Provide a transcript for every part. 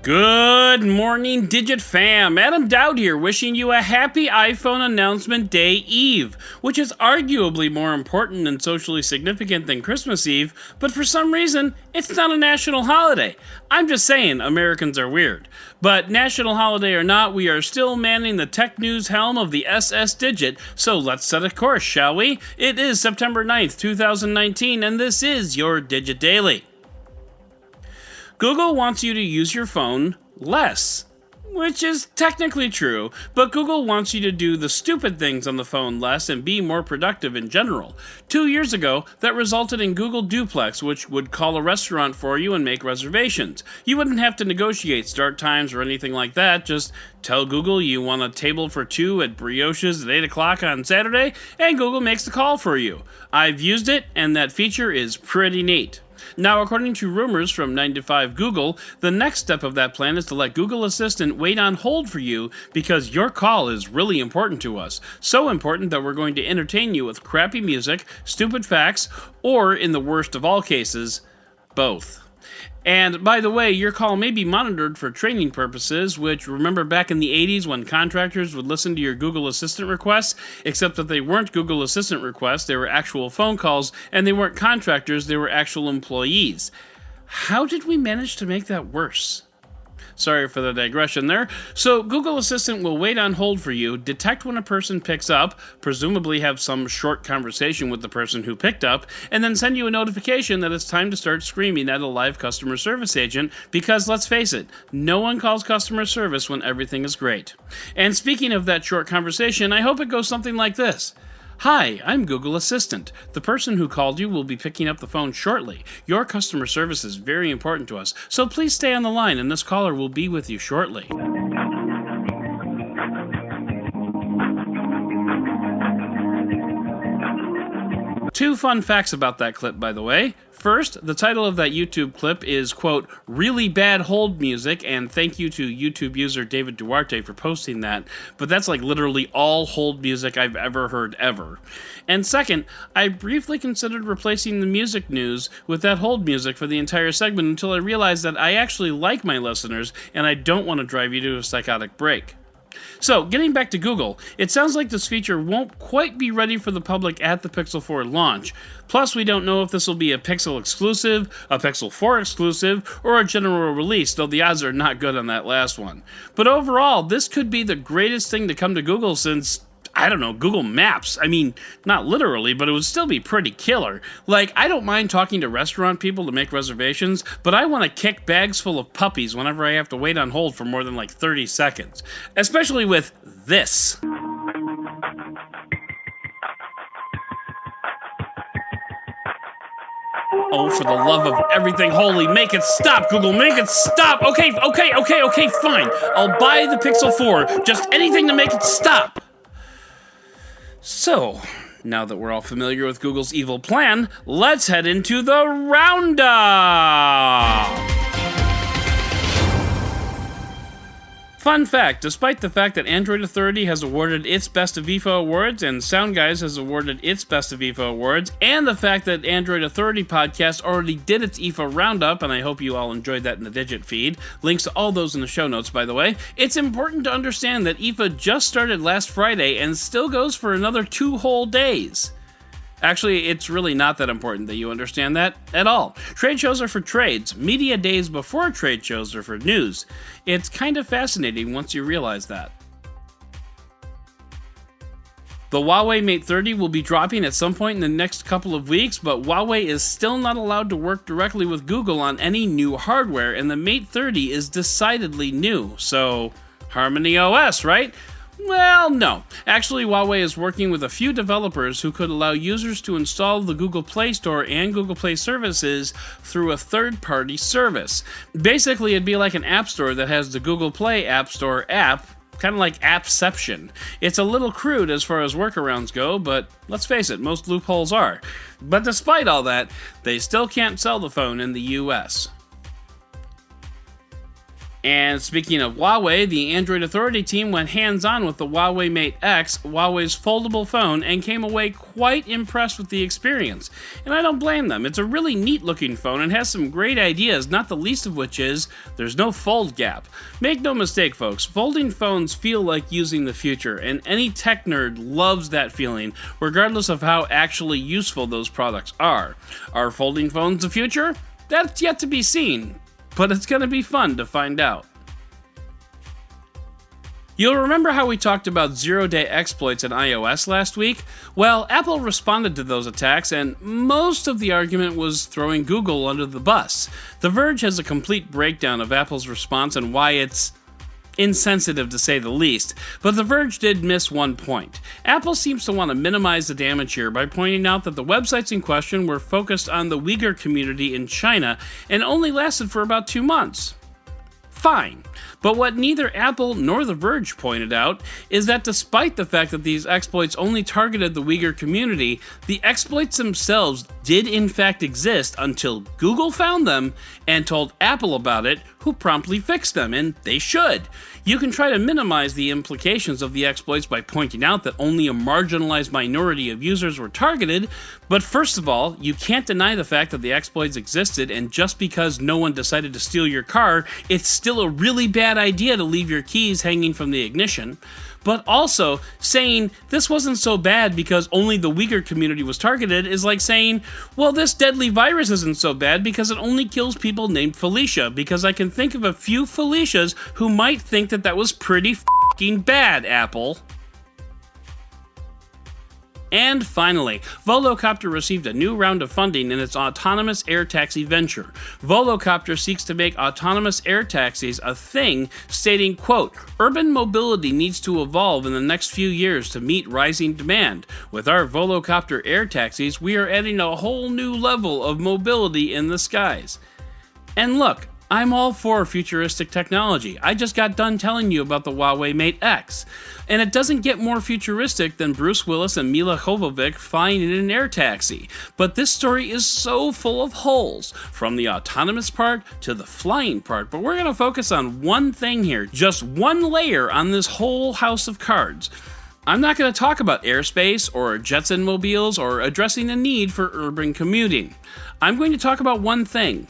Good morning, Digit fam. Adam Dowd here, wishing you a happy iPhone Announcement Day Eve, which is arguably more important and socially significant than Christmas Eve, but for some reason, it's not a national holiday. I'm just saying, Americans are weird. But national holiday or not, we are still manning the tech news helm of the SS Digit, so let's set a course, shall we? It is September 9th, 2019, and this is your Digit Daily. Google wants you to use your phone less, which is technically true, but Google wants you to do the stupid things on the phone less and be more productive in general. 2 years ago, that resulted in Google Duplex, which would call a restaurant for you and make reservations. You wouldn't have to negotiate start times or anything like that, just tell Google you want a table for two at Brioche's at 8 o'clock on Saturday, and Google makes the call for you. I've used it, and that feature is pretty neat. Now, according to rumors from 9 to 5 Google, the next step of that plan is to let Google Assistant wait on hold for you because your call is really important to us. So important that we're going to entertain you with crappy music, stupid facts, or, in the worst of all cases, both. And by the way, your call may be monitored for training purposes, which remember back in the 80s when contractors would listen to your Google Assistant requests, except that they weren't Google Assistant requests, they were actual phone calls, and they weren't contractors, they were actual employees. How did we manage to make that worse? Sorry for the digression there. So Google Assistant will wait on hold for you, detect when a person picks up, presumably have some short conversation with the person who picked up, and then send you a notification that it's time to start screaming at a live customer service agent because, let's face it, no one calls customer service when everything is great. And speaking of that short conversation, I hope it goes something like this. Hi, I'm Google Assistant. The person who called you will be picking up the phone shortly. Your customer service is very important to us, so please stay on the line and this caller will be with you shortly. Two fun facts about that clip, by the way. First, the title of that YouTube clip is, quote, really bad hold music, and thank you to YouTube user David Duarte for posting that, but that's like literally all hold music I've ever heard ever. And second, I briefly considered replacing the music news with that hold music for the entire segment until I realized that I actually like my listeners, and I don't want to drive you to a psychotic break. So, getting back to Google, it sounds like this feature won't quite be ready for the public at the Pixel 4 launch. Plus, we don't know if this will be a Pixel exclusive, a Pixel 4 exclusive, or a general release, though the odds are not good on that last one. But overall, this could be the greatest thing to come to Google since, I don't know, Google Maps. I mean, not literally, but it would still be pretty killer. Like, I don't mind talking to restaurant people to make reservations, but I want to kick bags full of puppies whenever I have to wait on hold for more than like 30 seconds. Especially with this. Oh, for the love of everything holy, make it stop, Google, make it stop! Okay, fine. I'll buy the Pixel 4, just anything to make it stop. So, now that we're all familiar with Google's evil plan, let's head into the Roundup! Fun fact, despite the fact that Android Authority has awarded its Best of IFA awards and SoundGuys has awarded its Best of IFA awards, and the fact that Android Authority podcast already did its IFA Roundup, and I hope you all enjoyed that in the Digit feed, links to all those in the show notes, by the way, it's important to understand that IFA just started last Friday and still goes for another 2 whole days. Actually, it's really not that important that you understand that at all. Trade shows are for trades. Media days before trade shows are for news. It's kind of fascinating once you realize that. The Huawei Mate 30 will be dropping at some point in the next couple of weeks, but Huawei is still not allowed to work directly with Google on any new hardware, and the Mate 30 is decidedly new. So, Harmony OS, right? Well, no. Actually, Huawei is working with a few developers who could allow users to install the Google Play Store and Google Play services through a third-party service. Basically, it'd be like an app store that has the Google Play App Store app, kind of like Appception. It's a little crude as far as workarounds go, but let's face it, most loopholes are. But despite all that, they still can't sell the phone in the US. And speaking of Huawei, the Android Authority team went hands-on with the Huawei Mate X, Huawei's foldable phone, and came away quite impressed with the experience. And I don't blame them. It's a really neat-looking phone and has some great ideas, not the least of which is there's no fold gap. Make no mistake, folks, folding phones feel like using the future, and any tech nerd loves that feeling, regardless of how actually useful those products are. Are folding phones the future? That's yet to be seen. But it's going to be fun to find out. You'll remember how we talked about zero-day exploits in iOS last week? Well, Apple responded to those attacks, and most of the argument was throwing Google under the bus. The Verge has a complete breakdown of Apple's response and why it's insensitive to say the least, but The Verge did miss one point. Apple seems to want to minimize the damage here by pointing out that the websites in question were focused on the Uyghur community in China and only lasted for about 2 months. Fine. But what neither Apple nor The Verge pointed out is that despite the fact that these exploits only targeted the Uyghur community, the exploits themselves did in fact exist until Google found them and told Apple about it, who promptly fixed them, and they should. You can try to minimize the implications of the exploits by pointing out that only a marginalized minority of users were targeted, but first of all, you can't deny the fact that the exploits existed, and just because no one decided to steal your car, it's still a really bad idea to leave your keys hanging from the ignition. But also, saying this wasn't so bad because only the Uyghur community was targeted is like saying, well, this deadly virus isn't so bad because it only kills people named Felicia, because I can think of a few Felicias who might think that that was pretty f***ing bad, Apple. And finally, Volocopter received a new round of funding in its autonomous air taxi venture. Volocopter seeks to make autonomous air taxis a thing, stating, quote, "Urban mobility needs to evolve in the next few years to meet rising demand. With our Volocopter air taxis, we are adding a whole new level of mobility in the skies." And look, I'm all for futuristic technology. I just got done telling you about the Huawei Mate X. And it doesn't get more futuristic than Bruce Willis and Mila Jovovich flying in an air taxi. But this story is so full of holes, from the autonomous part to the flying part. But we're going to focus on one thing here, just one layer on this whole house of cards. I'm not going to talk about airspace or Jetson mobiles or addressing the need for urban commuting. I'm going to talk about one thing.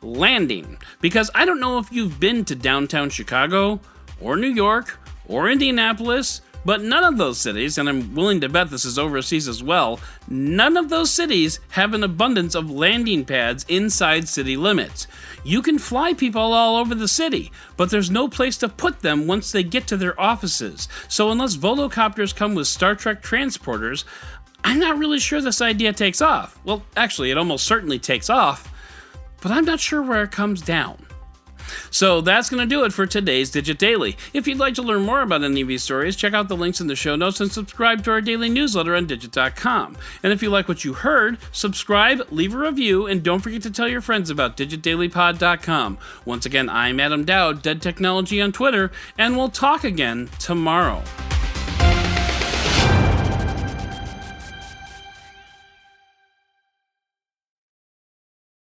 Landing. Because I don't know if you've been to downtown Chicago, or New York, or Indianapolis, but none of those cities, and I'm willing to bet this is overseas as well, none of those cities have an abundance of landing pads inside city limits. You can fly people all over the city, but there's no place to put them once they get to their offices. So unless Volocopters come with Star Trek transporters, I'm not really sure this idea takes off. Well, actually, it almost certainly takes off, but I'm not sure where it comes down. So that's going to do it for today's Digit Daily. If you'd like to learn more about any of these stories, check out the links in the show notes and subscribe to our daily newsletter on Digit.com. And if you like what you heard, subscribe, leave a review, and don't forget to tell your friends about DigitDailyPod.com. Once again, I'm Adam Dowd, Dead Technology on Twitter, and we'll talk again tomorrow.